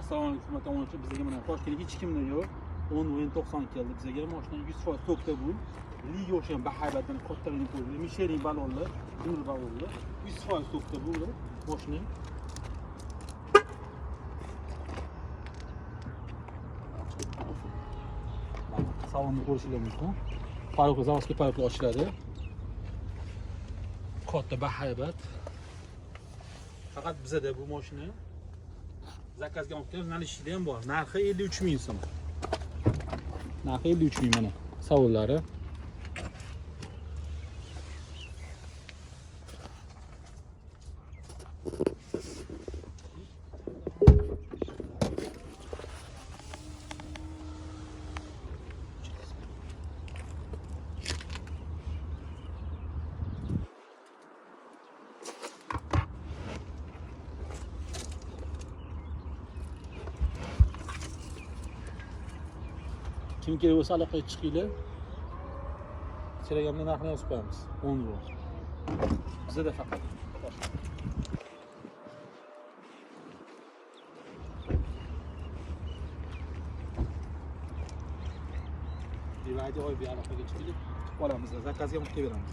Assalomu alaykum hurmatli obunachilar. Bizga mana Toshkentda hech kimda yo'q. 10.90 keldi bizga. Mashina 100% tokda bu. Liga o'xshagan bahaybatdan kattaligini ko'rdik. Michelin balonlar, nur balonlar. 100% tokda bu mashina. Salonni ko'rishingiz mumkin. Farqli zavodga farqli ochiladi. Katta bahaybat. Faqat bizada bu mashina zakazga olib kelib, nalishida ham bor. Narxi 53 ming so'm. Narxi 53 ming mana. Savolari. Kim kerak bo'lsa aloqaga chiqinglar. Telegramda narxini yozib qo'yamiz. 10 euro. Bizda faqat. Divaydi oy bir aloqaga chiqinglar. Qolamiz, zakazga olib kelamiz.